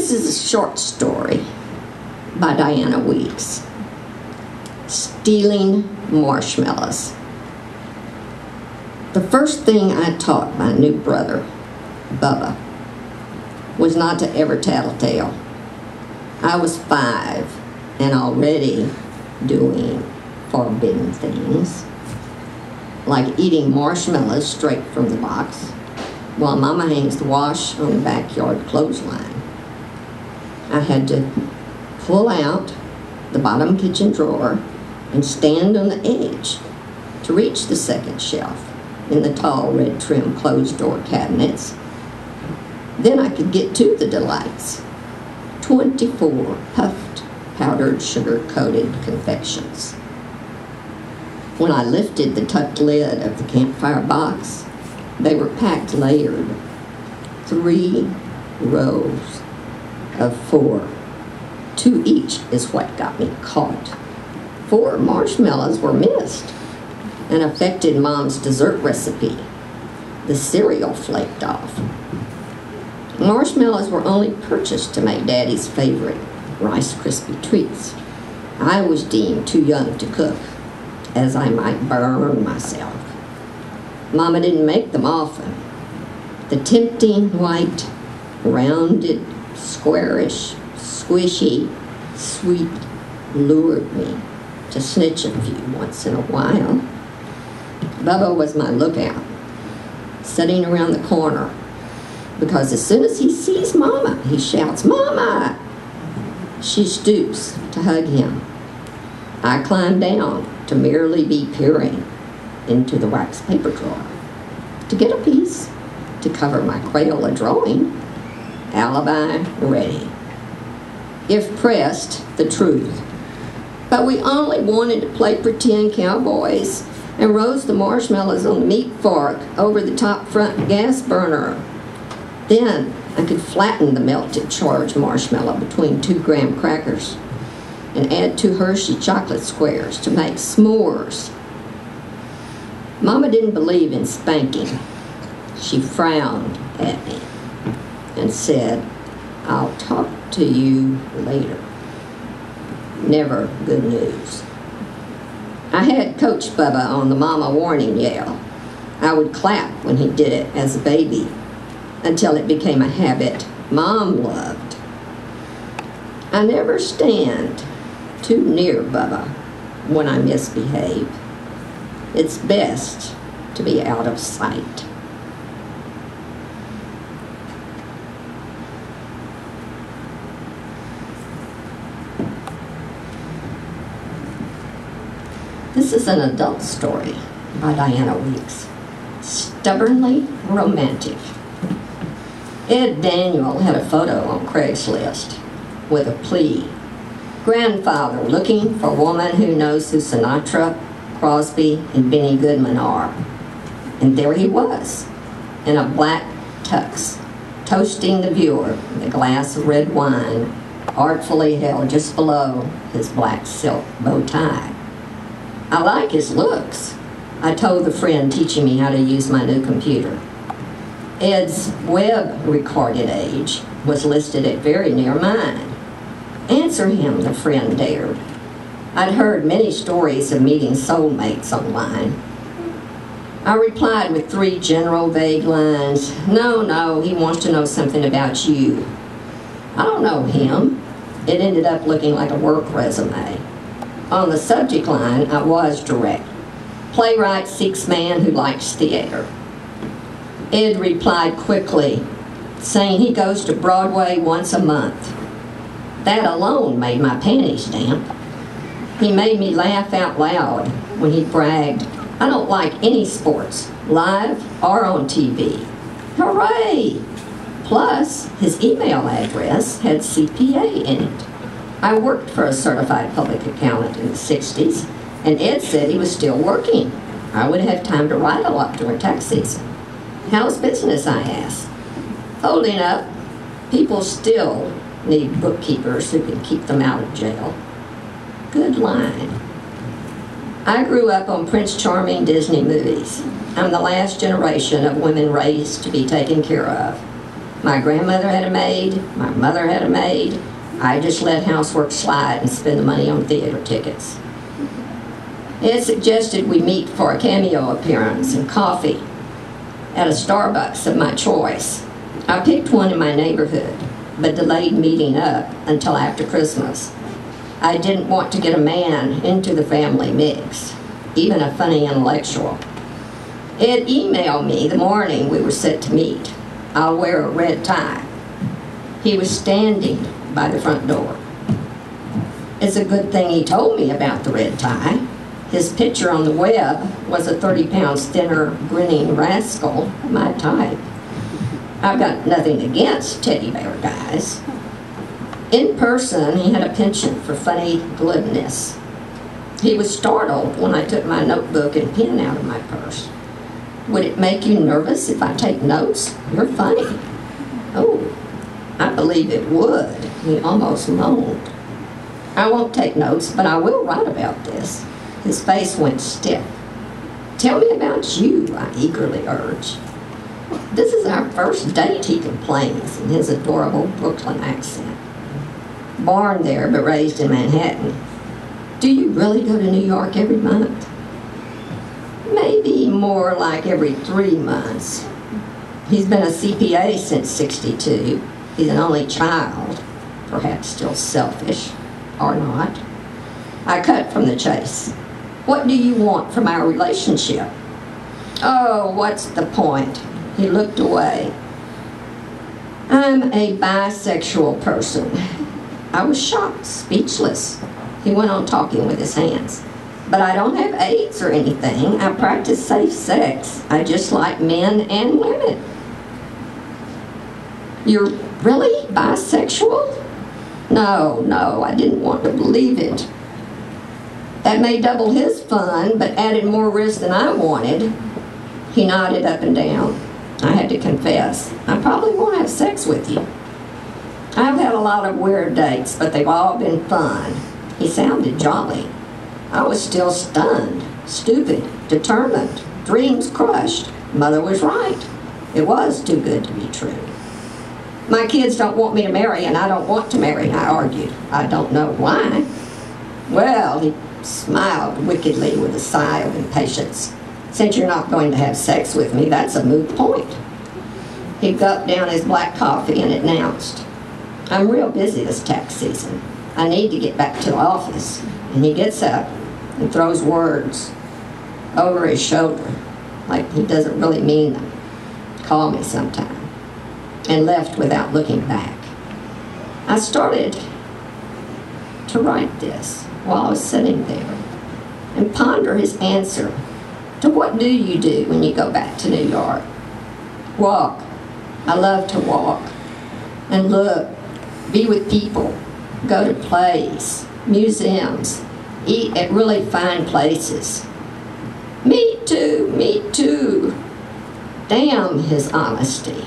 This is a short story by Diana Weeks. Stealing marshmallows. The first thing I taught my new brother, Bubba, was not to ever tell a tale. I was 5 and already doing forbidden things, like eating marshmallows straight from the box, while Mama hangs the wash on the backyard clothesline. I had to pull out the bottom kitchen drawer and stand on the edge to reach the second shelf in the tall red trim closed door cabinets. Then I could get to the delights, 24 puffed, powdered, sugar-coated confections. When I lifted the tucked lid of the campfire box, they were packed layered, 3 rows of 4. 2 each is what got me caught. 4 marshmallows were missed and affected Mom's dessert recipe. The cereal flaked off. Marshmallows were only purchased to make Daddy's favorite Rice Krispie treats. I was deemed too young to cook, as I might burn myself. Mama didn't make them often. The tempting white, rounded, squarish, squishy, sweet lured me to snitch a few once in a while. Bubba was my lookout, sitting around the corner, because as soon as he sees Mama, he shouts, "Mama!" She stoops to hug him. I climb down to merely be peering into the wax paper drawer to get a piece to cover my Crayola drawing. Alibi ready. If pressed, the truth. But we only wanted to play pretend cowboys and roast the marshmallows on the meat fork over the top front gas burner. Then I could flatten the melted charged marshmallow between 2 graham crackers and add 2 Hershey chocolate squares to make s'mores. Mama didn't believe in spanking. She frowned at me and said, "I'll talk to you later." Never good news. I had coached Bubba on the Mama warning yell. I would clap when he did it as a baby until it became a habit Mom loved. I never stand too near Bubba when I misbehave. It's best to be out of sight. This is an adult story by Diana Weeks. Stubbornly romantic. Ed Daniel had a photo on Craigslist with a plea. Grandfather looking for woman who knows who Sinatra, Crosby, and Benny Goodman are. And there he was, in a black tux, toasting the viewer with a glass of red wine, artfully held just below his black silk bow tie. I like his looks, I told the friend teaching me how to use my new computer. Ed's web-recorded age was listed at very near mine. Answer him, the friend dared. I'd heard many stories of meeting soulmates online. I replied with 3 general vague lines. No, he wants to know something about you. I don't know him. It ended up looking like a work resume. On the subject line, I was direct. Playwright seeks man who likes theater. Ed replied quickly, saying he goes to Broadway once a month. That alone made my panties damp. He made me laugh out loud when he bragged, "I don't like any sports, live or on TV." Hooray! Plus, his email address had CPA in it. I worked for a certified public accountant in the 60s, and Ed said he was still working. I would have time to write a lot during tax season. How's business, I asked. Holding up. People still need bookkeepers who can keep them out of jail. Good line. I grew up on Prince Charming Disney movies. I'm the last generation of women raised to be taken care of. My grandmother had a maid, my mother had a maid. I just let housework slide and spend the money on theater tickets. It suggested we meet for a cameo appearance and coffee at a Starbucks of my choice. I picked one in my neighborhood, but delayed meeting up until after Christmas. I didn't want to get a man into the family mix, even a funny intellectual. It emailed me the morning we were set to meet. I'll wear a red tie. He was standing by the front door. It's a good thing he told me about the red tie. His picture on the web was a 30 pounds thinner, grinning rascal, my type. I've got nothing against teddy bear guys. In person, he had a penchant for funny glibness. He was startled when I took my notebook and pen out of my purse. Would it make you nervous if I take notes? You're funny. Oh, I believe it would, he almost moaned. I won't take notes, but I will write about this. His face went stiff. Tell me about you, I eagerly urged. This is our first date, he complains in his adorable Brooklyn accent. Born there, but raised in Manhattan. Do you really go to New York every month? Maybe more like every 3 months. He's been a CPA since '62. He's an only child, perhaps still selfish, or not. I cut from the chase. What do you want from our relationship? Oh, what's the point? He looked away. I'm a bisexual person. I was shocked, speechless. He went on talking with his hands. But I don't have AIDS or anything. I practice safe sex. I just like men and women. You're really bisexual? No, I didn't want to believe it. That may double his fun, but added more risk than I wanted. He nodded up and down. I had to confess, I probably won't have sex with you. I've had a lot of weird dates, but they've all been fun. He sounded jolly. I was still stunned, stupid, determined, dreams crushed. Mother was right. It was too good to be true. My kids don't want me to marry, and I don't want to marry, I argued. I don't know why. Well, he smiled wickedly with a sigh of impatience. Since you're not going to have sex with me, that's a moot point. He gulped down his black coffee and announced, I'm real busy this tax season. I need to get back to the office. And he gets up and throws words over his shoulder, like he doesn't really mean them. Call me sometime. And left without looking back. I started to write this while I was sitting there and ponder his answer to what do you do when you go back to New York? Walk. I love to walk. And look, be with people, go to plays, museums, eat at really fine places. Me too, me too. Damn his honesty.